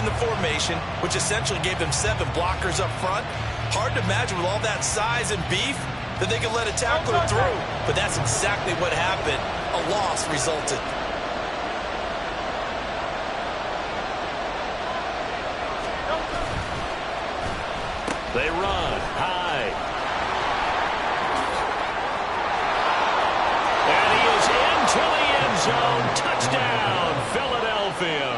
in the formation, which essentially gave them 7 blockers up front. Hard to imagine with all that size and beef that they could let a tackler through. But that's exactly what happened. A loss resulted. They run high. And he is into the end zone. Touchdown, Philadelphia.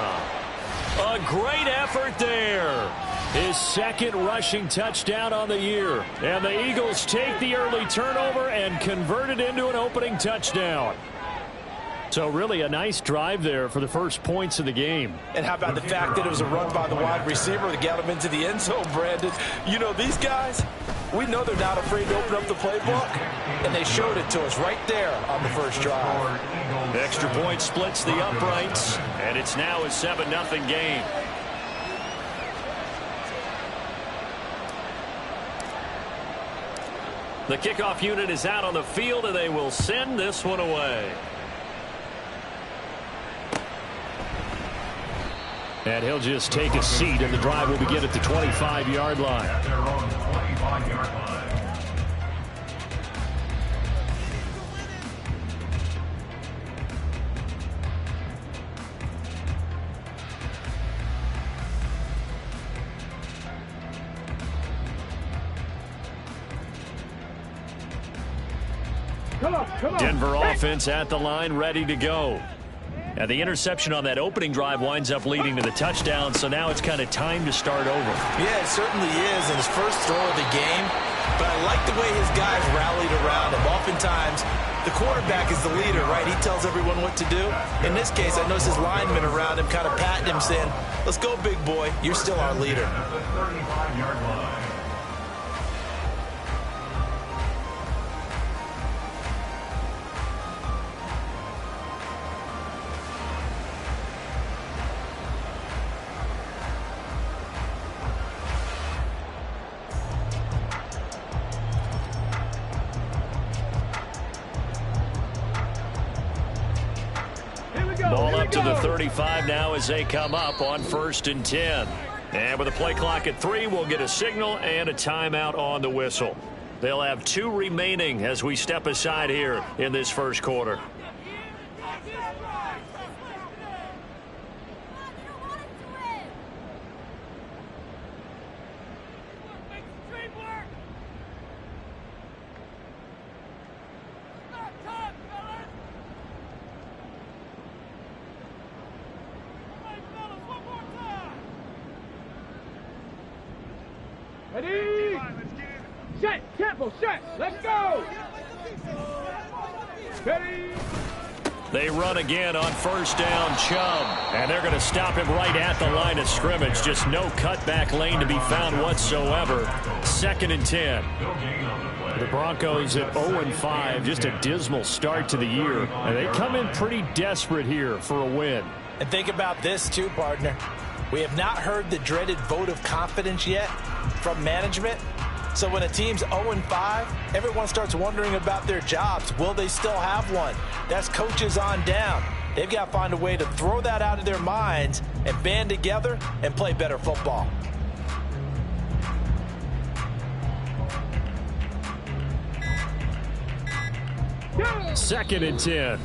A great effort there. His second rushing touchdown on the year. And the Eagles take the early turnover and convert it into an opening touchdown. So really a nice drive there for the first points of the game. And how about the fact that it was a run by the wide receiver that got him into the end zone, Brandon? You know, these guys, we know they're not afraid to open up the playbook, and they showed it to us right there on the first drive. Extra point splits the uprights, and it's now a 7-0 game. The kickoff unit is out on the field, and they will send this one away. And he'll just take a seat, and the drive will begin at the 25-yard line. Denver offense at the line, ready to go. And the interception on that opening drive winds up leading to the touchdown, so now it's kind of time to start over. Yeah, it certainly is in his first throw of the game. But I like the way his guys rallied around him. Oftentimes, the quarterback is the leader, right? He tells everyone what to do. In this case, I noticed his linemen around him kind of patting him, saying, "Let's go, big boy. You're still our leader." Ball up to the 35 now as they come up on 1st and 10. And with a play clock at 3, we'll get a signal and a timeout on the whistle. They'll have 2 remaining as we step aside here in this first quarter. Ready? Set, tempo, set, let's go! Ready? They run again on 1st down, Chubb. And they're going to stop him right at the line of scrimmage. Just no cutback lane to be found whatsoever. 2nd and 10. The Broncos at 0-5, just a dismal start to the year. And they come in pretty desperate here for a win. And think about this too, partner. We have not heard the dreaded vote of confidence yet from management. So when a team's 0-5, everyone starts wondering about their jobs. Will they still have one? That's coaches on down. They've got to find a way to throw that out of their minds and band together and play better football. Yeah. 2nd and 10.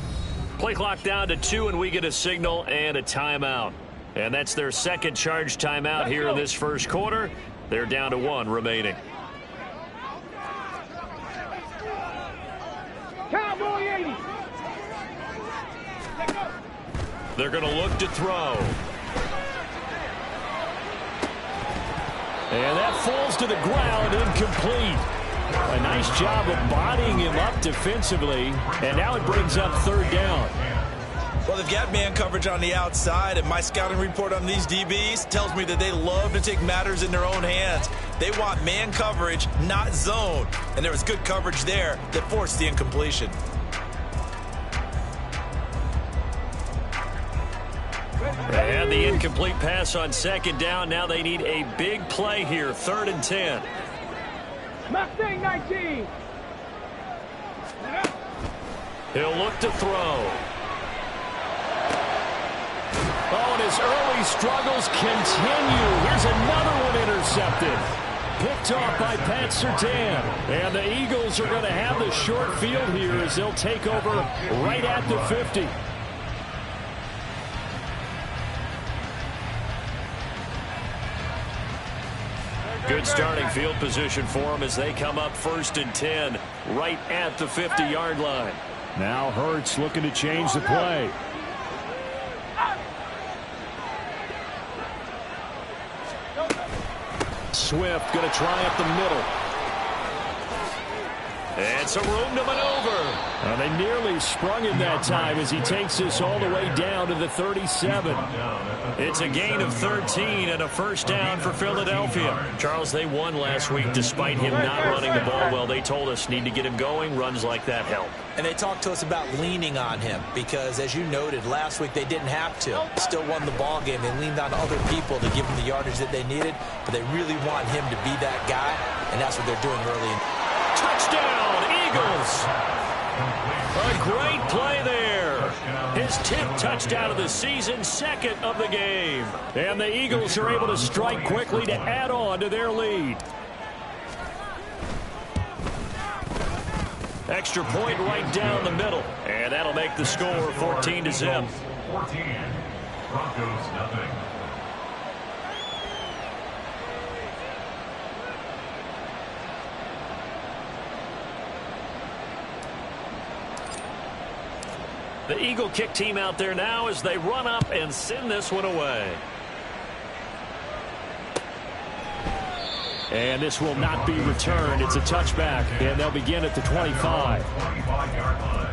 Play clock down to 2, and we get a signal and a timeout. And that's their second charge timeout here in this first quarter. They're down to 1 remaining. Cowboy 80. They're going to look to throw. And that falls to the ground, incomplete. A nice job of bodying him up defensively. And now it brings up 3rd down. Well, they've got man coverage on the outside, and my scouting report on these DBs tells me that they love to take matters in their own hands. They want man coverage, not zone. And there was good coverage there that forced the incompletion. And the incomplete pass on 2nd down. Now they need a big play here, 3rd and 10. Mustang 19. He'll look to throw. Oh, and his early struggles continue. Here's another one intercepted. Picked off by Pat Surtain. And the Eagles are going to have the short field here as they'll take over right at the 50. Good starting field position for them as they come up 1st and 10 right at the 50-yard line. Now Hurts looking to change the play. Swift going to try up the middle. And some room to maneuver. They nearly sprung him that time as he takes this all the way down to the 37. It's a gain of 13 and a first down for Philadelphia. Charles, they won last week despite him not running the ball well. They told us need to get him going. Runs like that help. And they talked to us about leaning on him because, as you noted, last week they didn't have to. Still won the ball game. They leaned on other people to give them the yardage that they needed, but they really want him to be that guy, and that's what they're doing early. Touchdown, Eagles! A great play there. His 10th touchdown of the season, 2nd of the game. And the Eagles are able to strike quickly to add on to their lead. Extra point right down the middle. And that'll make the score 14-0. 14. Broncos nothing. The Eagle kick team out there now as they run up and send this one away. And this will not be returned. It's a touchback, and they'll begin at the 25. 25-yard line.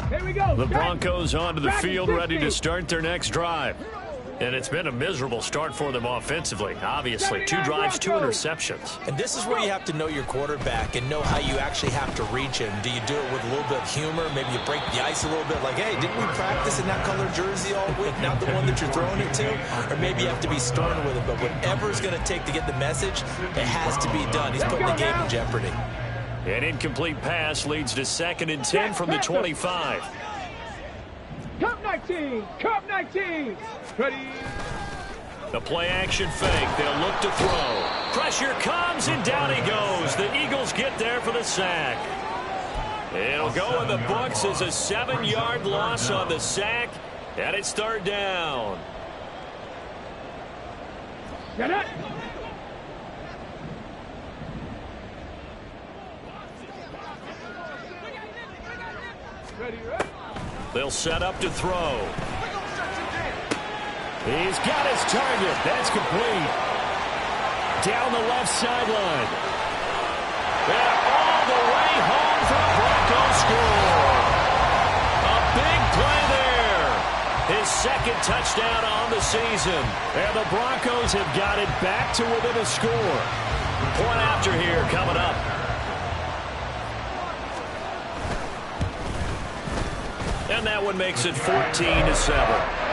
Here we go. The Broncos onto the field ready to start their next drive. And it's been a miserable start for them offensively. Obviously, 2 drives, 2 interceptions. And this is where you have to know your quarterback and know how you actually have to reach him. Do you do it with a little bit of humor? Maybe you break the ice a little bit like, hey, didn't we practice in that color jersey all week? Not the one that you're throwing it to? Or maybe you have to be stern with it. But whatever it's going to take to get the message, it has to be done. He's putting the game in jeopardy. An incomplete pass leads to 2nd and 10 from the 25. Cup 19. Cup 19. Ready. The play action fake. They'll look to throw. Pressure comes and down he goes. The Eagles get there for the sack. It'll go in the books as a 7-yard loss on the sack. And it's 3rd down. Get it. Ready. They'll set up to throw. He's got his target. That's complete. Down the left sideline. And all the way home for the Broncos score. A big play there. His 2nd touchdown on the season. And the Broncos have got it back to within a score. Point after here coming up. And that one makes it 14-7.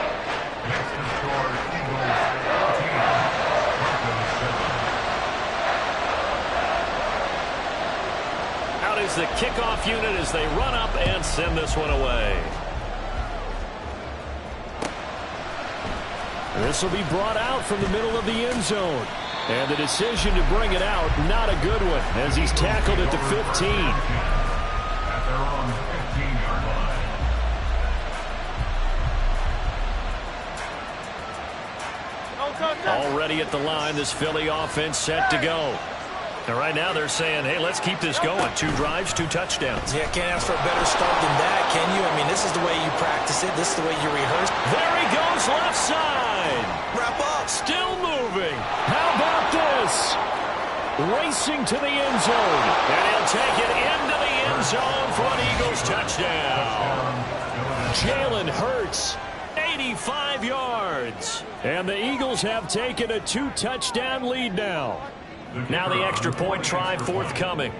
Out is the kickoff unit as they run up and send this one away. This will be brought out from the middle of the end zone. And the decision to bring it out, not a good one, as he's tackled at the 15. At their own 15-yard line. Already at the line, this Philly offense set to go. And right now they're saying, hey, let's keep this going. 2 drives, 2 touchdowns. Yeah, can't ask for a better start than that, can you? I mean, this is the way you practice it. This is the way you rehearse. There he goes, left side. Wrap up. Still moving. How about this? Racing to the end zone. And he'll take it into the end zone for an Eagles touchdown. Jalen Hurts. 85 yards. And the Eagles have taken a 2-touchdown lead now. Now the extra point try forthcoming.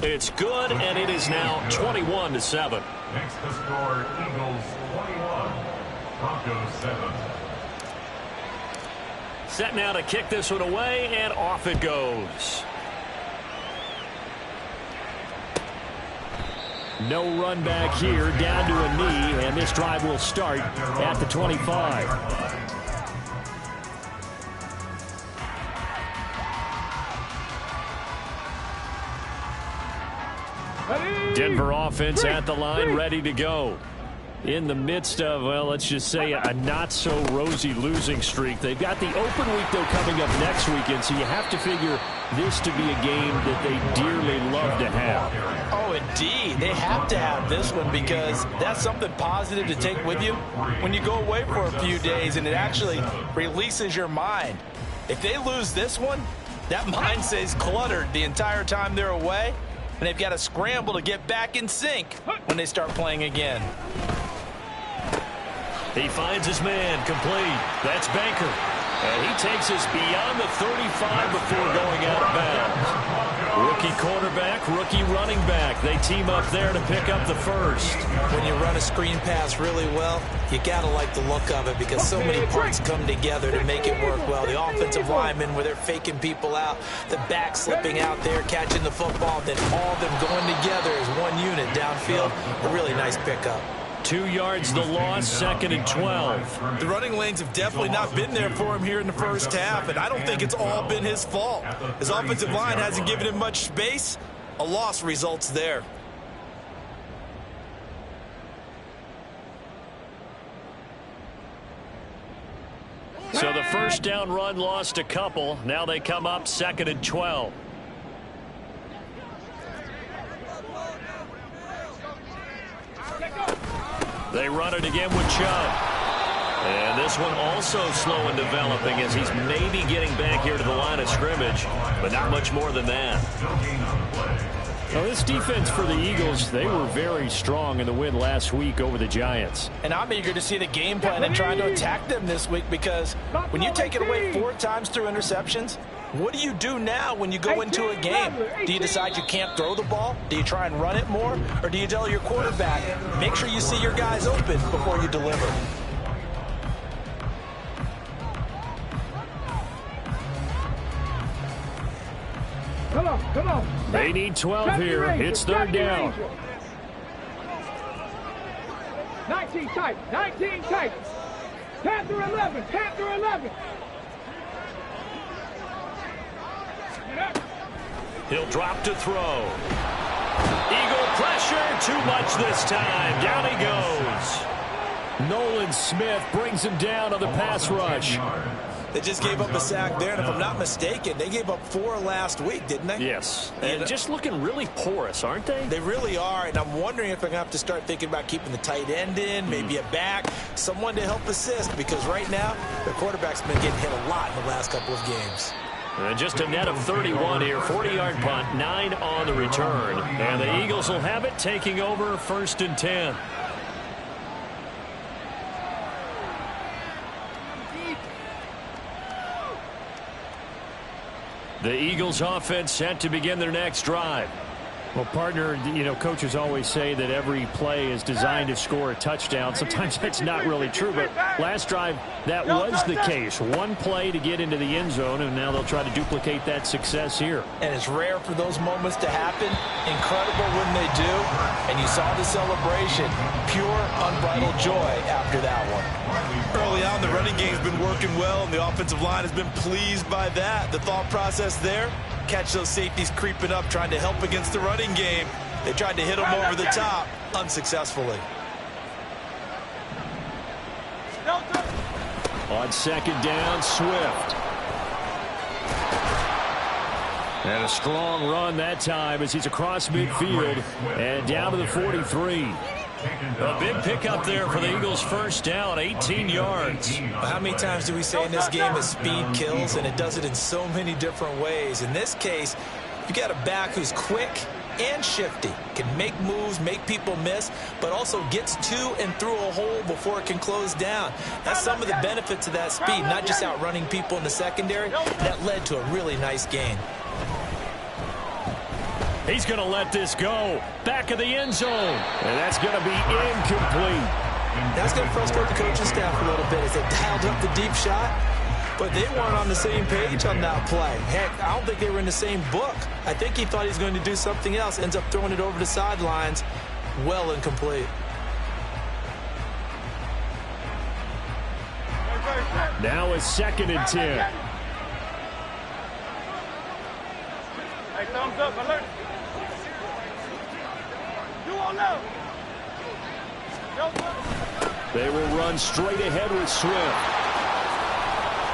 It's good, and it is now 21-7. Makes the score Eagles 21, Broncos 7. Set now to kick this one away, and off it goes. No run back here, down to a knee, and this drive will start at the 25. Denver offense at the line, ready to go. In the midst of, well, let's just say a not-so-rosy losing streak. They've got the open week, though, coming up next weekend, so you have to figure this to be a game that they dearly love to have. Oh, indeed. They have to have this one because that's something positive to take with you when you go away for a few days, and it actually releases your mind. If they lose this one, that mind stays cluttered the entire time they're away, and they've got to scramble to get back in sync when they start playing again. He finds his man, complete. That's Baker. And he takes us beyond the 35 before going out of bounds. Rookie quarterback, rookie running back. They team up there to pick up the first. When you run a screen pass really well, you got to like the look of it because so many parts come together to make it work well. The offensive linemen where they're faking people out, the back slipping out there, catching the football, then all of them going together as one unit downfield. A really nice pickup. 2 yards the loss, 2nd and 12. The running lanes have definitely not been there for him here in the first half, and I don't think it's all been his fault. His offensive line hasn't given him much space. A loss results there. So the first down run lost a couple. Now they come up 2nd and 12. They run it again with Chubb. And this one also slow in developing as he's maybe getting back here to the line of scrimmage, but not much more than that. Well, this defense for the Eagles, they were very strong in the win last week over the Giants. And I'm eager to see the game plan and trying to attack them this week because when you take it away 4 times through interceptions, what do you do now when you go into a game? Do you decide you can't throw the ball? Do you try and run it more? Or do you tell your quarterback, make sure you see your guys open before you deliver? Come on. They need 12 here. It's 3rd down. 19 tight. 10 through 11. He'll drop to throw. Eagle pressure, too much this time. Down he goes. Nolan Smith brings him down on the pass rush. They just gave up a sack there, and if I'm not mistaken, they gave up 4 last week, didn't they? Yes, and just looking really porous, aren't they? They really are, and I'm wondering if they're going to have to start thinking about keeping the tight end in, maybe a back, someone to help assist, because right now, their quarterback's been getting hit a lot in the last couple of games. And just a net of 31 here, 40-yard punt, 9 on the return. And the Eagles will have it, taking over 1st and 10. The Eagles offense set to begin their next drive. Well, partner, you know, coaches always say that every play is designed to score a touchdown. Sometimes that's not really true, but last drive, that was the case. One play to get into the end zone, and now they'll try to duplicate that success here. And it's rare for those moments to happen. Incredible when they do. And you saw the celebration. Pure, unbridled joy after that one. Early on, the running game's been working well, and the offensive line has been pleased by that. The thought process there, catch those safeties creeping up, trying to help against the running game. They tried to hit them over the top, unsuccessfully. On 2nd down, Swift. And a strong run that time as he's across midfield and down to the 43. A big pickup there for the Eagles' first down, 18 yards. How many times do we say in this game that speed kills, and it does it in so many different ways? In this case, you got a back who's quick and shifty, can make moves, make people miss, but also gets to and through a hole before it can close down. That's some of the benefits of that speed, not just outrunning people in the secondary. That led to a really nice gain. He's going to let this go. Back of the end zone. And that's going to be incomplete. That's going to frustrate the coaching staff a little bit as they dialed up the deep shot. But they weren't on the same page on that play. Heck, I don't think they were in the same book. I think he thought he was going to do something else. Ends up throwing it over the sidelines. Well incomplete. Now a 2nd and 10. Hey, thumbs up, alert. You all know. They will run straight ahead with Swift.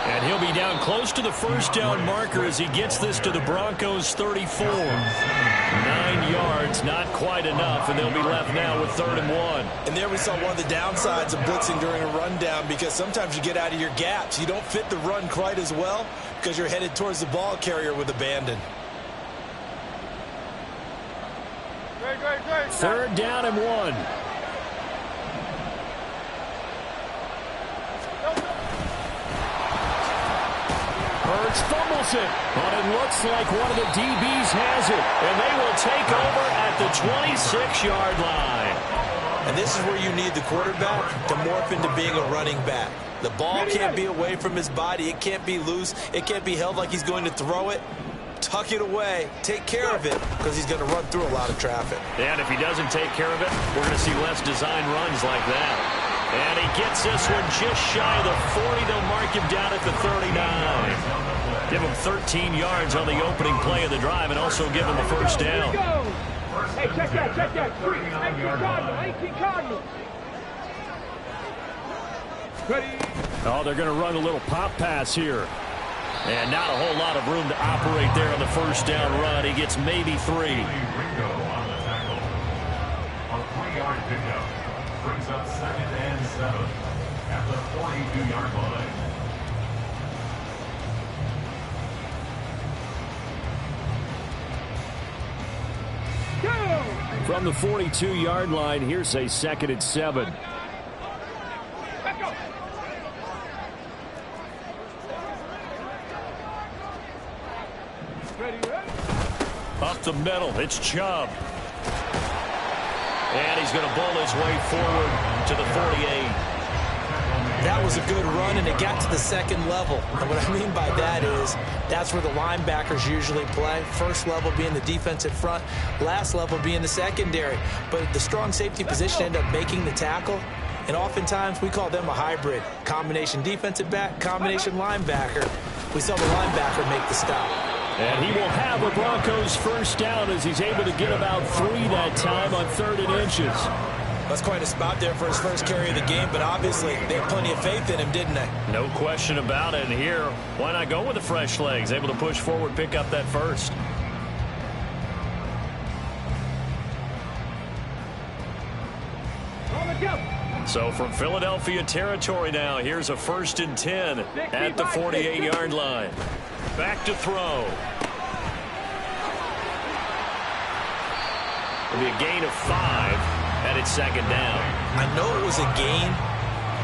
And he'll be down close to the first down marker as he gets this to the Broncos 34. 9 yards, not quite enough, and they'll be left now with 3rd and 1. And there we saw one of the downsides of blitzing during a rundown, because sometimes you get out of your gaps. You don't fit the run quite as well because you're headed towards the ball carrier with abandon. 3rd down and 1. Hurts fumbles it, but it looks like one of the DBs has it, and they will take over at the 26-yard line. And this is where you need the quarterback to morph into being a running back. The ball can't be away from his body. It can't be loose. It can't be held like he's going to throw it. Tuck it away. Take care of it, because he's going to run through a lot of traffic. And if he doesn't take care of it, we're going to see less design runs like that. And he gets this one just shy of the 40. They'll mark him down at the 39. Give him 13 yards on the opening play of the drive and also give him a first down. Hey, check that. 18 Cardinals. Ready? Oh, they're going to run a little pop pass here. And not a whole lot of room to operate there on the first down run. He gets maybe 3. Ringo on the tackle. A 3-yard pickup brings up 2nd and 7 at the 42-yard line. From the 42-yard line, here's a 2nd and 7. Up the middle, it's Chubb. And he's going to bowl his way forward to the 48. That was a good run, and it got to the 2nd level. And what I mean by that is that's where the linebackers usually play. First level being the defensive front, last level being the secondary. But the strong safety position ended up making the tackle, and oftentimes we call them a hybrid. Combination defensive back, combination linebacker. We saw the linebacker make the stop. And he will have a Broncos first down as he's able to get about 3 that time on 3rd and inches. That's quite a spot there for his first carry of the game, but obviously they had plenty of faith in him, didn't they? No question about it. And here, why not go with the fresh legs? Able to push forward, pick up that first. So from Philadelphia territory now, here's a 1st and 10 at the 48-yard line. Back to throw. It'll be a gain of 5. And it's 2nd down. I know it was a gain,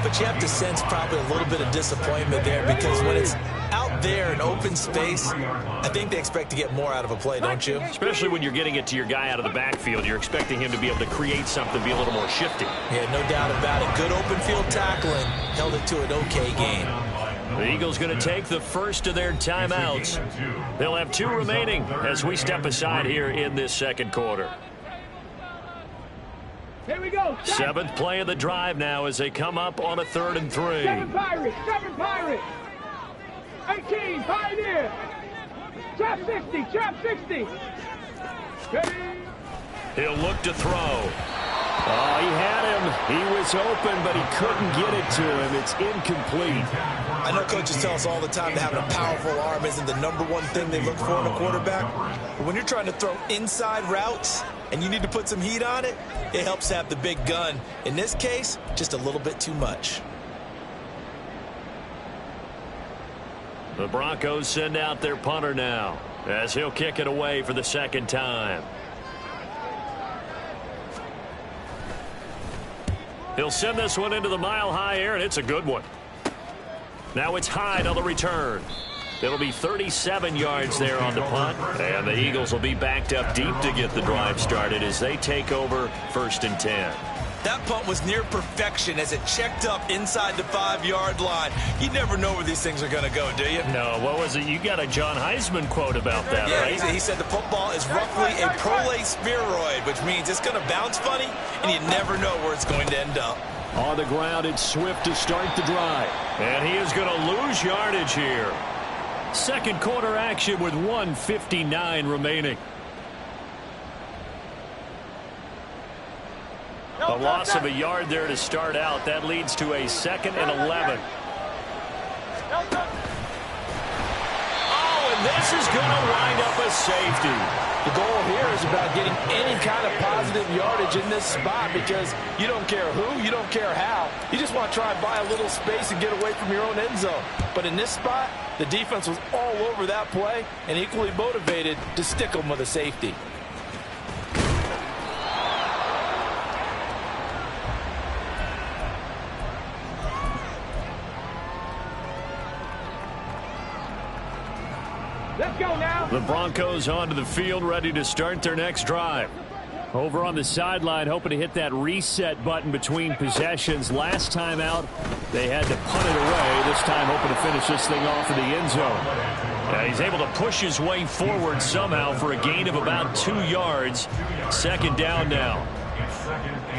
but you have to sense probably a little bit of disappointment there, because when it's out there in open space, I think they expect to get more out of a play, don't you? Especially when you're getting it to your guy out of the backfield. You're expecting him to be able to create something, be a little more shifty. Yeah, no doubt about it. Good open field tackling. Held it to an okay gain. The Eagles going to take the first of their timeouts. They'll have 2 remaining as we step aside here in this 2nd quarter. Here we go. 7th play of the drive now as they come up on a 3rd and 3. 7 Pirates. 18 Pioneer. Trap 60. Ready? He'll look to throw. Oh, he had him. He was open, but he couldn't get it to him. It's incomplete. I know coaches tell us all the time that having a powerful arm isn't the #1 thing they look for in a quarterback. But when you're trying to throw inside routes and you need to put some heat on it, it helps to have the big gun. In this case, just a little bit too much. The Broncos send out their punter now as he'll kick it away for the 2nd time. He'll send this one into the mile-high air, and it's a good one. Now it's Hyde on the return. It'll be 37 yards there on the punt. And the Eagles will be backed up deep to get the drive started as they take over 1st and 10. That punt was near perfection as it checked up inside the 5-yard line. You never know where these things are going to go, do you? No, what was it? You got a John Heisman quote about that, yeah, right? He said the football is roughly a prolate spheroid, which means it's going to bounce funny, and you never know where it's going to end up. On the ground, it's Swift to start the drive. And he is going to lose yardage here. Second quarter action with 1:59 remaining. A loss of a yard there to start out. That leads to a 2nd and 11. Oh, and this is going to wind up a safety. The goal here is about getting any kind of positive yardage in this spot because you don't care who, you don't care how. You just want to try and buy a little space and get away from your own end zone. But in this spot, the defense was all over that play and equally motivated to stick them with a safety. Let's go now. The Broncos onto the field, ready to start their next drive. Over on the sideline, hoping to hit that reset button between possessions. Last time out, they had to punt it away. This time, hoping to finish this thing off in the end zone. He's able to push his way forward somehow for a gain of about 2 yards. 2nd down now.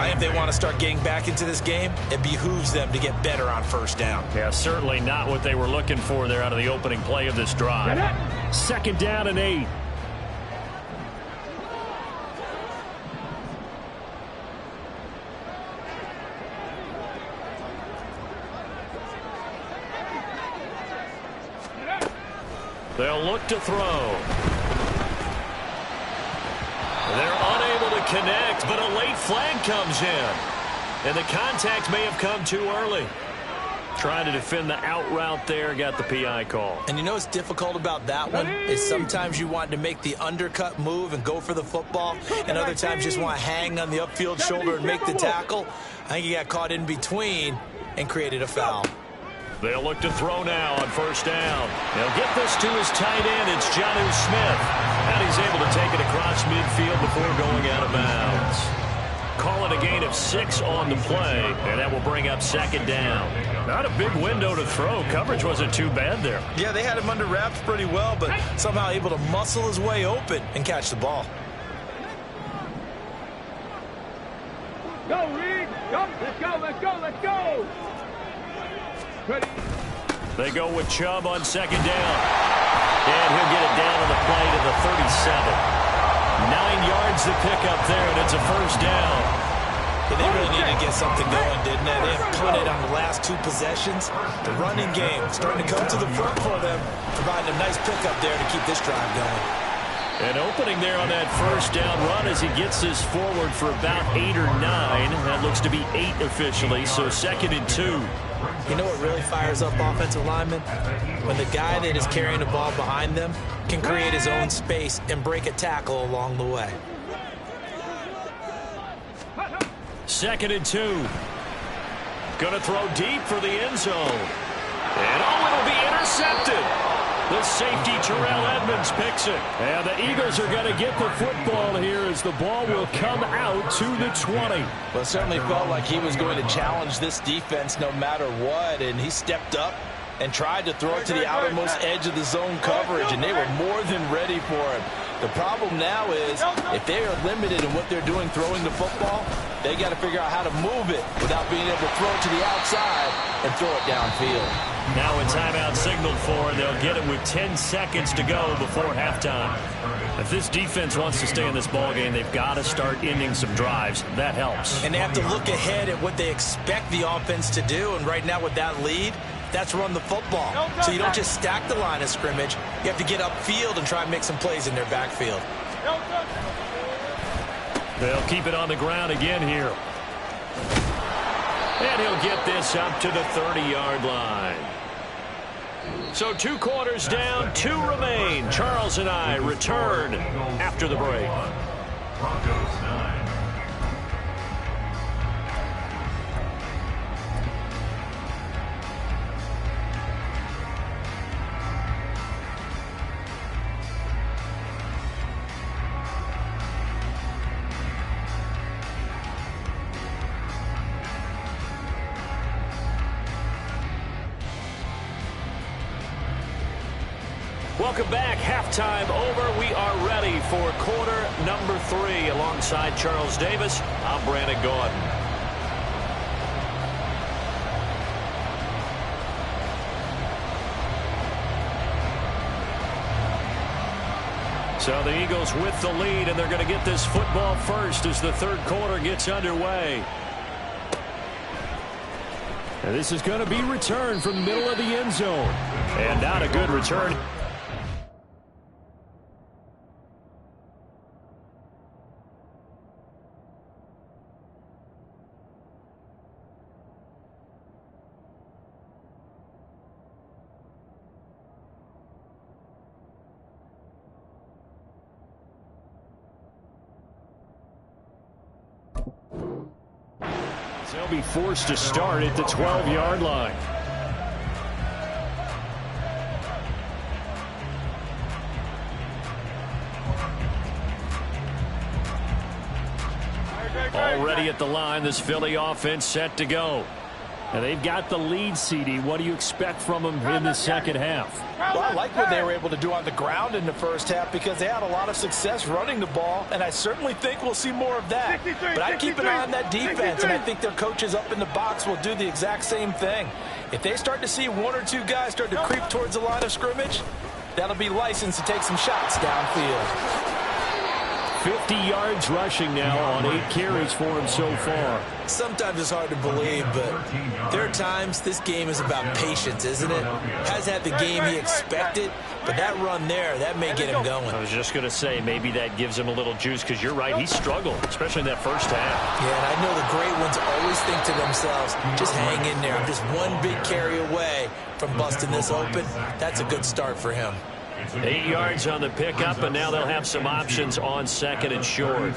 If they want to start getting back into this game, it behooves them to get better on 1st down. Yeah, certainly not what they were looking for there out of the opening play of this drive. 2nd down and 8. They'll look to throw. They're unable to connect, but a late flag comes in. And the contact may have come too early. Trying to defend the out route there, got the PI call. And you know what's difficult about that one is sometimes you want to make the undercut move and go for the football, and other times you just want to hang on the upfield shoulder and make the tackle. I think he got caught in between and created a foul. They'll look to throw now on 1st down. They'll get this to his tight end. It's Jonnu Smith. And he's able to take it across midfield before going out of bounds. Call it a gain of 6 on the play, and that will bring up 2nd down. Not a big window to throw. Coverage wasn't too bad there. Yeah, they had him under wraps pretty well, but somehow able to muscle his way open and catch the ball. Go, Reed. Go. Let's go, let's go, let's go. Ready. They go with Chubb on 2nd down. And he'll get it down on the play to the 37. 9 yards to pick up there, and it's a 1st down. Yeah, they really needed to get something going, didn't they? They have punted on the last 2 possessions. The running game starting to come to the front for them, providing a nice pickup there to keep this drive going. An opening there on that 1st down run as he gets this forward for about 8 or 9. That looks to be 8 officially, so 2nd and 2. You know what really fires up offensive linemen? When the guy that is carrying the ball behind them can create his own space and break a tackle along the way. 2nd and 2. Going to throw deep for the end zone. And it'll be intercepted. The safety, Terrell Edmonds, picks it. And the Eagles are going to get the football here as the ball will come out to the 20. Well, it certainly felt like he was going to challenge this defense no matter what, and he stepped up and tried to throw it to the outermost edge of the zone coverage, and they were more than ready for him. The problem now is if they are limited in what they're doing throwing the football, they got to figure out how to move it without being able to throw it to the outside and throw it downfield. Now a timeout signaled for, and they'll get it with 10 seconds to go before halftime. If this defense wants to stay in this ballgame, they've got to start ending some drives. That helps. And they have to look ahead at what they expect the offense to do, and right now with that lead, that's run the football. So you don't just stack the line of scrimmage. You have to get upfield and try and make some plays in their backfield. They'll keep it on the ground again here. And he'll get this up to the 30-yard line. So 2 quarters down, 2 remain. Charles and I return after the break. Broncos 9. Welcome back. Halftime over. We are ready for quarter number 3. Alongside Charles Davis, I'm Brandon Gordon. So the Eagles with the lead, and they're going to get this football first as the third quarter gets underway. And this is going to be returned from the middle of the end zone. And not a good return. They'll be forced to start at the 12-yard line. Already at the line, this Philly offense set to go. And they've got the lead, CD. What do you expect from them in the second half? Well, I like what they were able to do on the ground in the first half because they had a lot of success running the ball, and I certainly think we'll see more of that. But I keep an eye on that defense, and I think their coaches up in the box will do the exact same thing. If they start to see one or two guys start to creep towards the line of scrimmage, that'll be licensed to take some shots downfield. 50 yards rushing now on 8 carries for him so far. Sometimes it's hard to believe, but there are times this game is about patience, isn't it? Hasn't had the game he expected, but that run there, that may get him going. I was just going to say, maybe that gives him a little juice because you're right, he struggled, especially in that first half. Yeah, and I know the great ones always think to themselves, just hang in there. I'm just one big carry away from busting this open. That's a good start for him. 8 yards on the pickup, and now they'll have some options on second and short.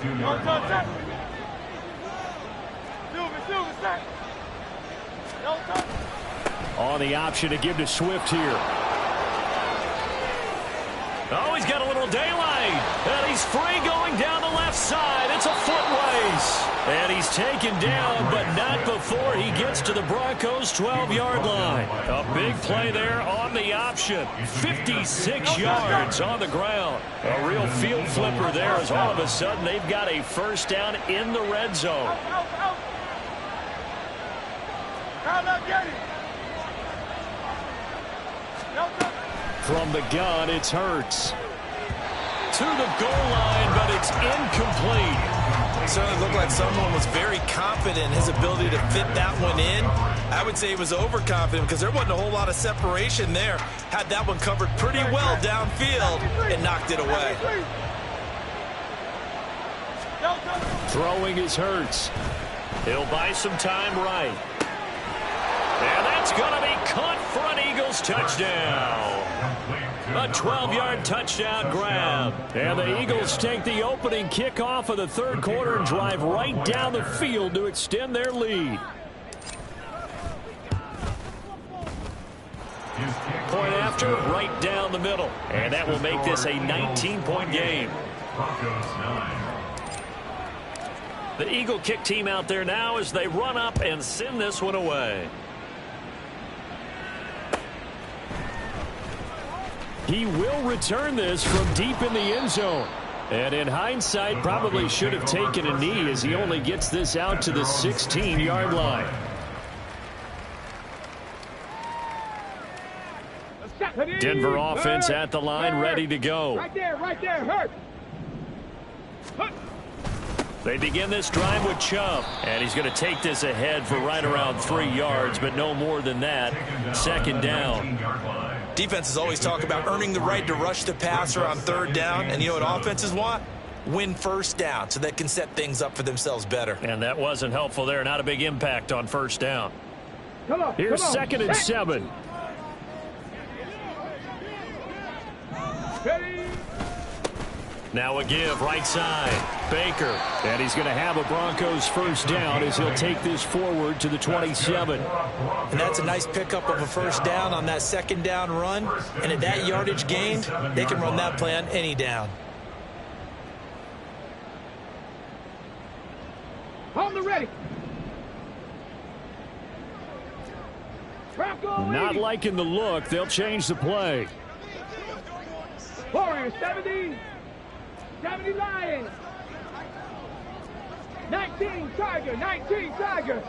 On the option to give to Swift here. Oh, he's got a little daylight. And he's free going down the left side. It's a foot race. And he's taken down, but not before he gets to the Broncos' 12-yard line. A big play there on the option. 56 yards on the ground. A real field flipper there as all of a sudden they've got a first down in the red zone. From the gun, it's Hurts. To the goal line, but it's incomplete. It certainly looked like someone was very confident in his ability to fit that one in. I would say he was overconfident because there wasn't a whole lot of separation there. Had that one covered pretty well downfield and knocked it away. Throwing is Hurts. He'll buy some time right. And that's going to be caught for an Eagles touchdown. A 12-yard touchdown grab. And the Eagles take the opening kickoff of the third quarter and drive right down the field to extend their lead. Point after, right down the middle. And that will make this a 19-point game. The Eagle kick team out there now as they run up and send this one away. He will return this from deep in the end zone. And in hindsight, probably should have taken a knee as he only gets this out to the 16-yard line. Denver offense at the line, ready to go. Right there, Hurt. They begin this drive with Chubb. And he's going to take this ahead for right around 3 yards, but no more than that. Second down. Defenses always talk about earning the right to rush the passer on third down. And you know what offenses want? Win first down so they can set things up for themselves better. And that wasn't helpful there. Not a big impact on first down. Here's second and 7. Now a give right side. Baker. And he's going to have a Broncos first down as he'll take this forward to the 27. And that's a nice pickup of a first down on that second down run. And at that yardage gained, they can run that play on any down. On the ready. Not liking the look. They'll change the play. Warriors, 70. 70 Lions. 19 Tiger, 19 Tiger.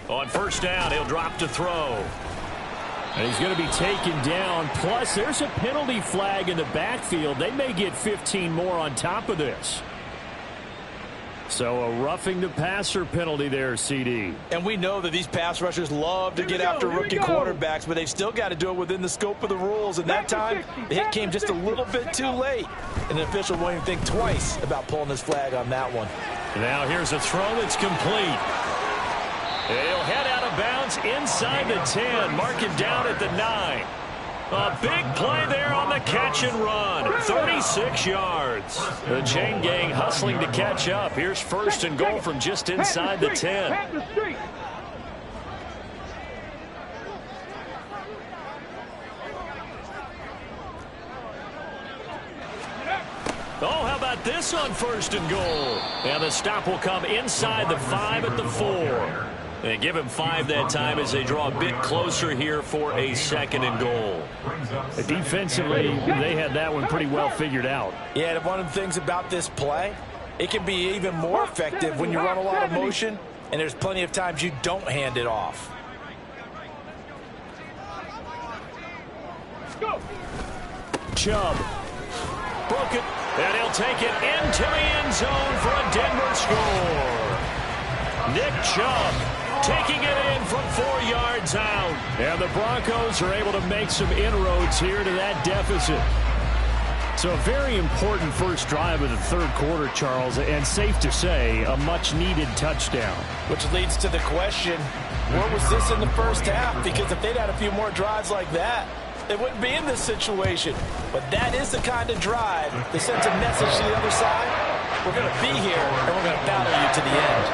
On first down, he'll drop to throw. And he's going to be taken down. Plus, there's a penalty flag in the backfield. They may get 15 more on top of this. So a roughing the passer penalty there, CD. And we know that these pass rushers love to get after rookie quarterbacks, but they've still got to do it within the scope of the rules. And that time, the hit came just a little bit too late. And the official won't even think twice about pulling this flag on that one. Now here's a throw that's complete. He'll head out of bounds inside the 10. Mark him down at the 9. A big play there on the catch and run. 36 yards. The chain gang hustling to catch up. Here's first and goal from just inside the 10. Oh, how about this on first and goal? And the stop will come inside the 5 at the 4. They give him 5 that time as they draw a bit closer here for a second and goal. Defensively, they had that one pretty well figured out. Yeah, and one of the things about this play, it can be even more effective when you run a lot of motion, and there's plenty of times you don't hand it off. Go. Chubb. Broke it, and he'll take it into the end zone for a Denver score. Nick Chubb taking it in from 4 yards out. And the Broncos are able to make some inroads here to that deficit. So a very important first drive of the third quarter, Charles, and safe to say, a much-needed touchdown. Which leads to the question, where was this in the first half? Because if they'd had a few more drives like that, they wouldn't be in this situation. But that is the kind of drive that sends a message to the other side. We're going to be here, and we're going to battle you to the end.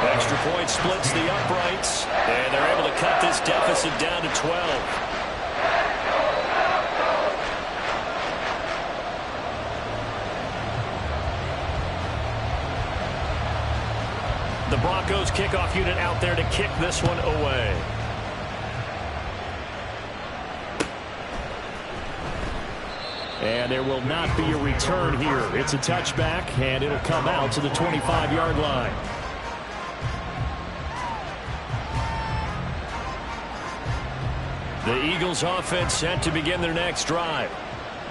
Extra point splits the uprights, and they're able to cut this deficit down to 12. The Broncos kickoff unit out there to kick this one away. And there will not be a return here. It's a touchback, and it'll come out to the 25-yard line. The Eagles offense set to begin their next drive.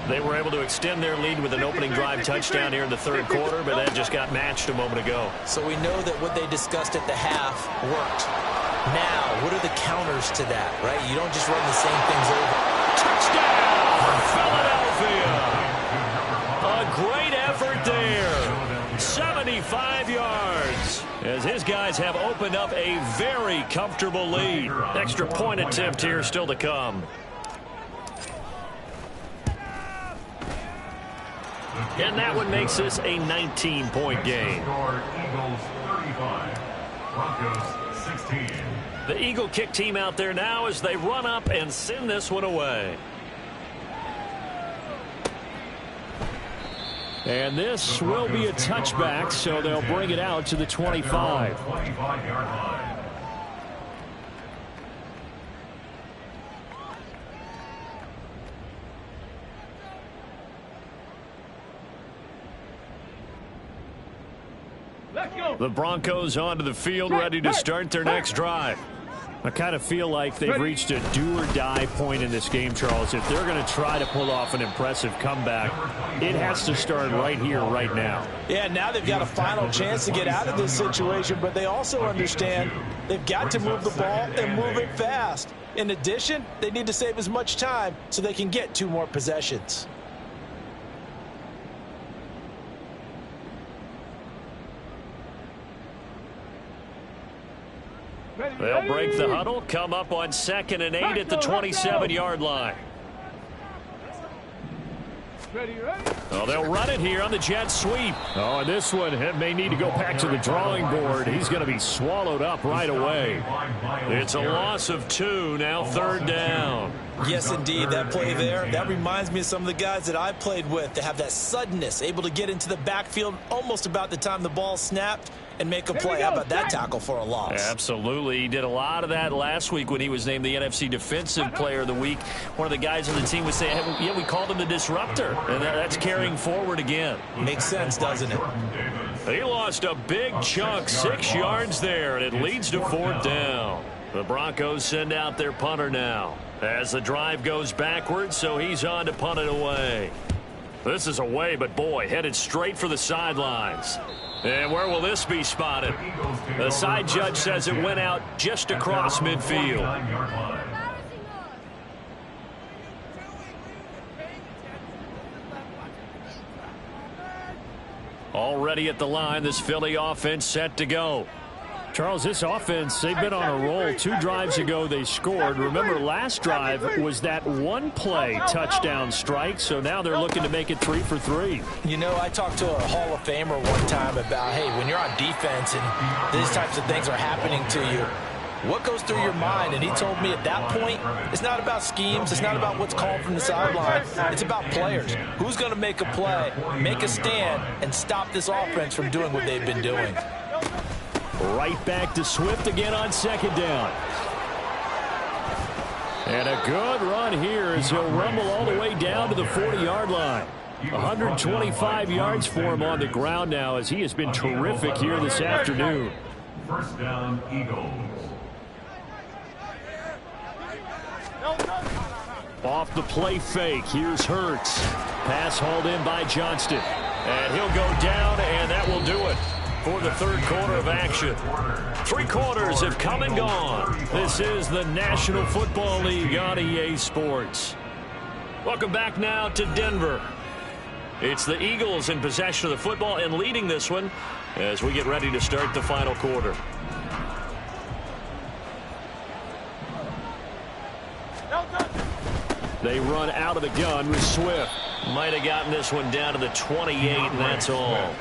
They were able to extend their lead with an opening drive touchdown here in the third quarter, but that just got matched a moment ago. So we know that what they discussed at the half worked. Now, what are the counters to that, right? You don't just run the same things over. Touchdown, Philadelphia. A great effort there. 75 yards. As his guys have opened up a very comfortable lead. Extra point attempt here still to come. And that one makes this a 19-point game. Eagles 35, Broncos 16. The Eagle kick team out there now as they run up and send this one away. And this will be a touchback, so they'll bring it out to the 25. 25-yard line. The Broncos onto the field, ready to start their next drive. I kind of feel like they've reached a do-or-die point in this game, Charles. If they're going to try to pull off an impressive comeback, it has to start right here, right now. Yeah, now they've got a final chance to get out of this situation, but they also understand they've got to move the ball and move it fast. In addition, they need to save as much time so they can get 2 more possessions. They'll break the huddle, come up on 2nd and 8 at the 27-yard line. Oh, they'll run it here on the jet sweep. Oh, and this one may need to go back to the drawing board. He's going to be swallowed up right away. It's a loss of 2, now 3rd down. Yes, indeed. That play there, that reminds me of some of the guys that I played with. They have that suddenness, able to get into the backfield almost about the time the ball snapped and make a play. How about that tackle for a loss? Absolutely. He did a lot of that last week when he was named the NFC Defensive Player of the Week. One of the guys on the team would say, hey, yeah, we called him the disruptor. And that's carrying forward again. Makes sense, doesn't it? He lost a big chunk, 6 yards there, and it leads to 4th down. The Broncos send out their punter now as the drive goes backwards, so he's on to punt it away. This is away, but boy, headed straight for the sidelines. And where will this be spotted? The side judge says it went out just across midfield. Already at the line, this Philly offense set to go. Charles, this offense, they've been on a roll. 2 drives ago, they scored. Remember, last drive was that one-play touchdown strike, so now they're looking to make it 3 for 3. You know, I talked to a Hall of Famer one time about, hey, when you're on defense and these types of things are happening to you, what goes through your mind? And he told me at that point, it's not about schemes. It's not about what's called from the sideline. It's about players. Who's going to make a play, make a stand, and stop this offense from doing what they've been doing? Right back to Swift again on 2nd down. And a good run here as he'll rumble all the way down to the 40-yard line. 125 yards for him on the ground now as he has been terrific here this afternoon. 1st down, Eagles. Off the play fake, here's Hurts. Pass hauled in by Johnston. And he'll go down, and that will do it for the 3rd quarter of action. 3 quarters have come and gone. This is the National Football League on EA Sports. Welcome back now to Denver. It's the Eagles in possession of the football and leading this one as we get ready to start the final quarter. They run out of the gun with Swift. Might have gotten this one down to the 28, and that's all.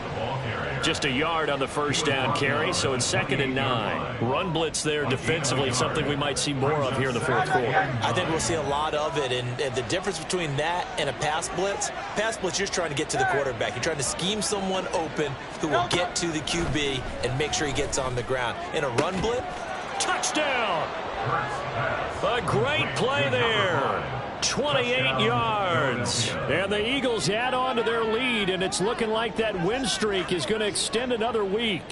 Just a yard on the 1st down carry, so it's 2nd and 9. Run blitz there defensively, something we might see more of here in the 4th quarter. I think we'll see a lot of it, and the difference between that and a pass blitz, you're just trying to get to the quarterback. You're trying to scheme someone open who will get to the QB and make sure he gets on the ground. In a run blitz, touchdown! A great play there. 28 yards. And the Eagles add on to their lead, and it's looking like that win streak is going to extend another week.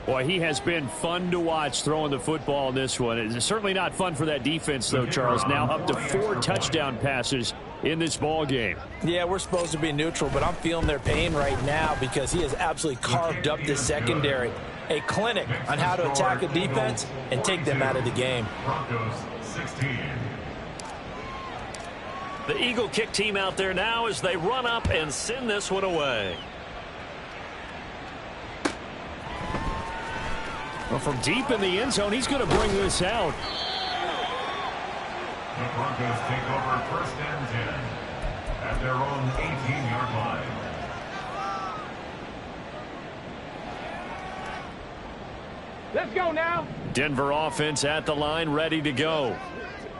Boy, he has been fun to watch throwing the football in this one. It's certainly not fun for that defense, though, Charles. Now up to 4 touchdown passes in this ball game. Yeah, we're supposed to be neutral, but I'm feeling their pain right now because he has absolutely carved up this secondary. A clinic on how to attack a defense and take them out of the game. Broncos 16. The Eagle kick team out there now as they run up and send this one away. Well, from deep in the end zone, he's going to bring this out. The Broncos take over 1st and 10 at their own 18-yard line. Let's go now. Denver offense at the line, ready to go.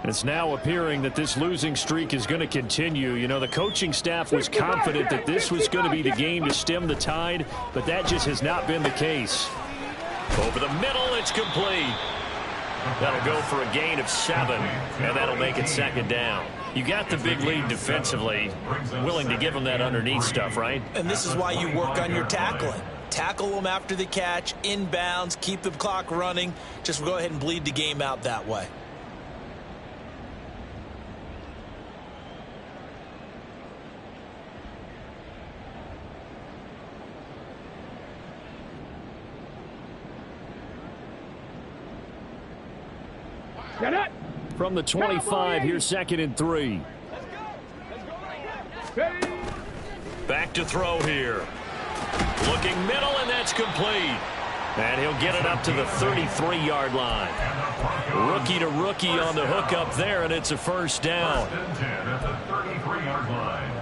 It's now appearing that this losing streak is going to continue. You know, the coaching staff was confident that this was going to be the game to stem the tide, but that just has not been the case. Over the middle, it's complete. That'll go for a gain of 7, and that'll make it 2nd down. You got the big lead defensively, willing to give them that underneath stuff, right? And this is why you work on your tackling. Tackle them after the catch, inbounds, keep the clock running. Just go ahead and bleed the game out that way. From the 25, here's 2nd and 3. Back to throw here. Looking middle, and that's complete. And he'll get it up to the 33-yard line. Rookie to rookie on the hook up there, and it's a 1st down. 1st and 10 at the 33-yard line.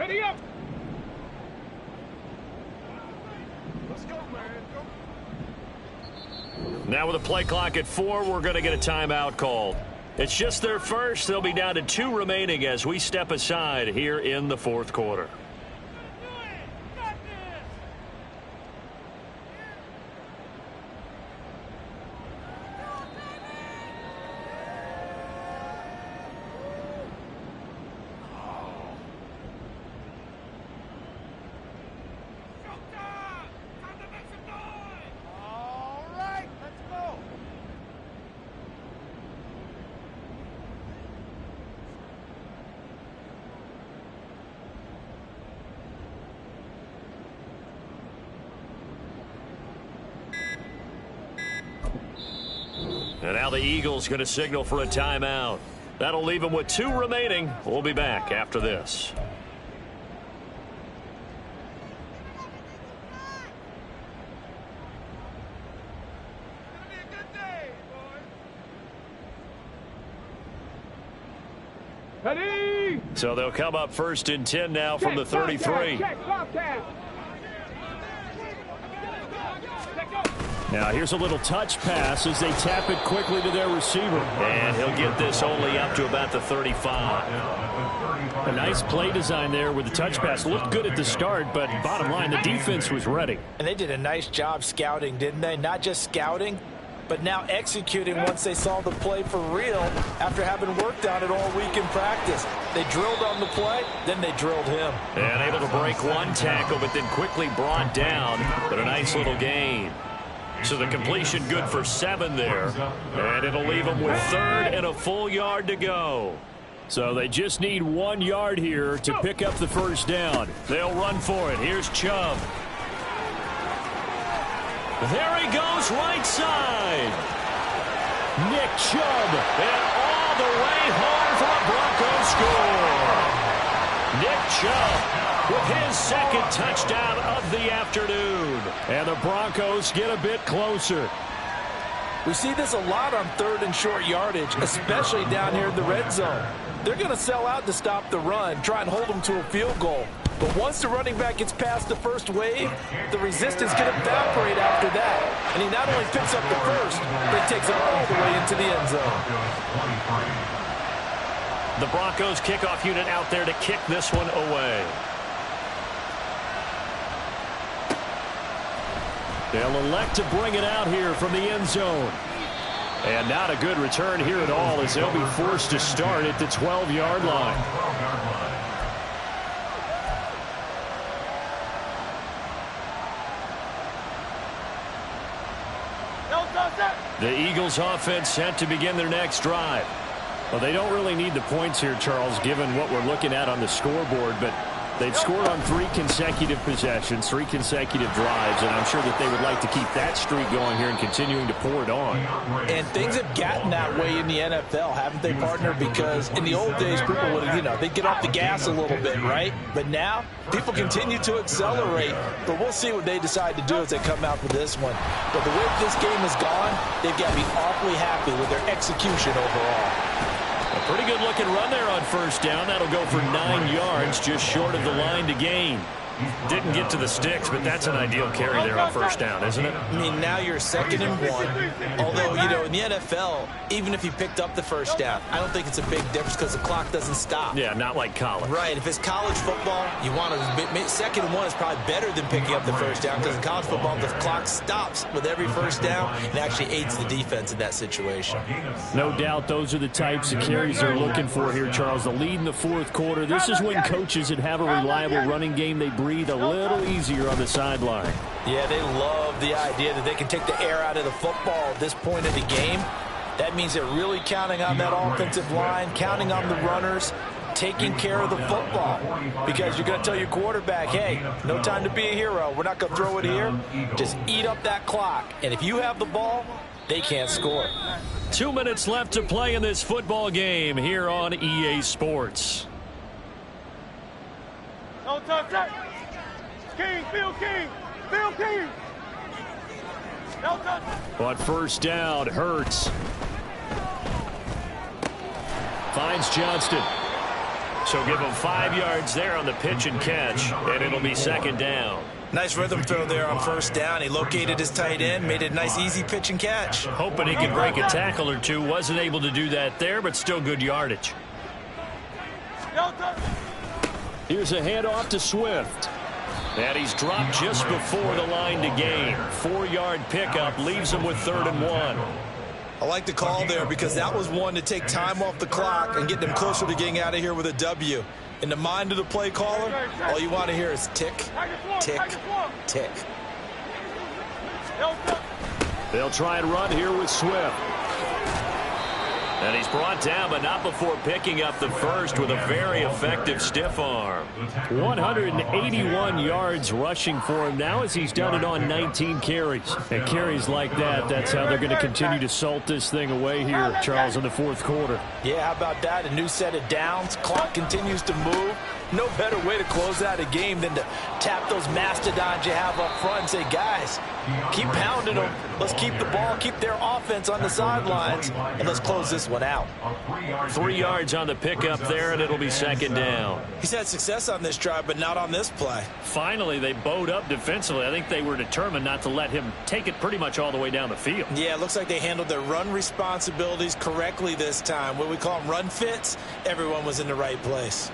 Ready up. Now with a play clock at 4, we're going to get a timeout called. It's just their first. They'll be down to 2 remaining as we step aside here in the fourth quarter. And now the Eagles going to signal for a timeout. That'll leave them with 2 remaining. We'll be back after this. Ready. So they'll come up 1st and 10 now from the 33. Now here's a little touch pass as they tap it quickly to their receiver. And he'll get this only up to about the 35. A nice play design there with the touch pass. Looked good at the start, but bottom line, the defense was ready. And they did a nice job scouting, didn't they? Not just scouting, but now executing once they saw the play for real after having worked on it all week in practice. They drilled on the play, then they drilled him. And able to break 1 tackle, but then quickly brought down. But a nice little gain. So the completion good for 7 there. And it'll leave them with 3rd and a full yard to go. So they just need 1 yard here to pick up the first down. They'll run for it. Here's Chubb. There he goes, right side. Nick Chubb. And all the way home for a Broncos score. Nick Chubb with his 2nd touchdown of the afternoon. And the Broncos get a bit closer. We see this a lot on 3rd and short yardage, especially down here in the red zone. They're going to sell out to stop the run, try and hold them to a field goal. But once the running back gets past the first wave, the resistance can evaporate after that. And he not only picks up the first, but he takes it all the way into the end zone. The Broncos kickoff unit out there to kick this one away. They'll elect to bring it out here from the end zone. And not a good return here at all as they'll be forced to start at the 12-yard line. The Eagles offense set to begin their next drive. Well, they don't really need the points here, Charles, given what we're looking at on the scoreboard, but they've scored on 3 consecutive possessions, 3 consecutive drives, and I'm sure that they would like to keep that streak going here and continuing to pour it on. And things have gotten that way in the NFL, haven't they, partner? Because in the old days, people would, they'd get off the gas a little bit, right? But now, people continue to accelerate. But we'll see what they decide to do as they come out for this one. But the way this game has gone, they've got to be awfully happy with their execution overall. A pretty good looking run there on 1st down. That'll go for 9 yards, just short of the line to gain. Didn't get to the sticks, but that's an ideal carry there on 1st down, isn't it? I mean, now you're 2nd and 1. Although, in the NFL, even if you picked up the 1st down, I don't think it's a big difference because the clock doesn't stop. Yeah, not like college. Right. If it's college football, you want to 2nd and 1 is probably better than picking up the 1st down because in college football, the clock stops with every 1st down and actually aids the defense in that situation. No doubt those are the types of carries they're looking for here, Charles. The lead in the 4th quarter. This is when coaches that have a reliable running game, they breathe a little easier on the sideline. Yeah, they love the idea that they can take the air out of the football at this point of the game. That means they're really counting on that offensive line, counting on the runners, taking care of the football. Because you're going to tell your quarterback, hey, no time to be a hero. We're not going to throw it here. Just eat up that clock. And if you have the ball, they can't score. 2 minutes left to play in this football game here on EA Sports. No touch that. King, Phil King, Phil King. No touch. On 1st down, Hurts finds Johnston. So give him 5 yards there on the pitch and catch, and it'll be second down. Nice rhythm throw there on first down. He located his tight end, made it a nice easy pitch and catch. Hoping he could break a tackle or two. Wasn't able to do that there, but still good yardage. Here's a handoff to Swift. And he's dropped just before the line to gain. 4-yard pickup leaves him with 3rd and 1. I like the call there because that was one to take time off the clock and get them closer to getting out of here with a W. In the mind of the play caller, all you want to hear is tick, tick, tick. They'll try and run here with Swift. And he's brought down, but not before picking up the first with a very effective stiff arm. 181 yards rushing for him now as he's done it on 19 carries. And carries like that, that's how they're going to continue to salt this thing away here, Charles, in the fourth quarter. Yeah, how about that? A new set of downs. Clock continues to move. No better way to close out a game than to tap those mastodons you have up front and say, guys, keep pounding them. Let's keep the ball, keep their offense on the sidelines, and let's close this one out. 3 yards on the pickup there, and it'll be second down. He's had success on this drive, but not on this play. Finally, they bowed up defensively. I think they were determined not to let him take it pretty much all the way down the field. Yeah, it looks like they handled their run responsibilities correctly this time. What we call them run fits, everyone was in the right place.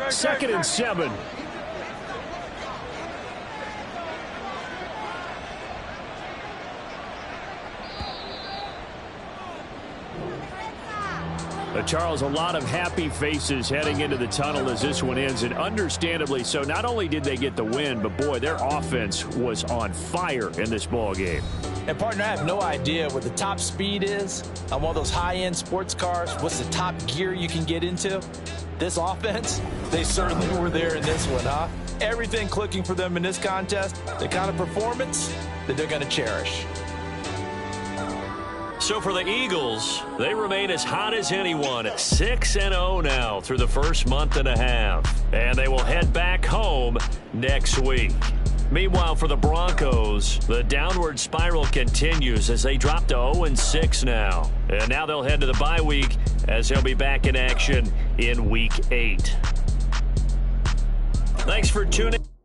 2nd and 7. Charles, a lot of happy faces heading into the tunnel as this one ends, and understandably so. Not only did they get the win, but boy, their offense was on fire in this ball game. And partner, I have no idea what the top speed is on one of those high-end sports cars. What's the top gear you can get into? This offense, they certainly were there in this one, huh? Everything clicking for them in this contest, the kind of performance that they're going to cherish. So for the Eagles, they remain as hot as anyone, 6-0 now through the first month and a half. And they will head back home next week. Meanwhile, for the Broncos, the downward spiral continues as they drop to 0-6 now. And now they'll head to the bye week as they'll be back in action in Week 8. Thanks for tuning in.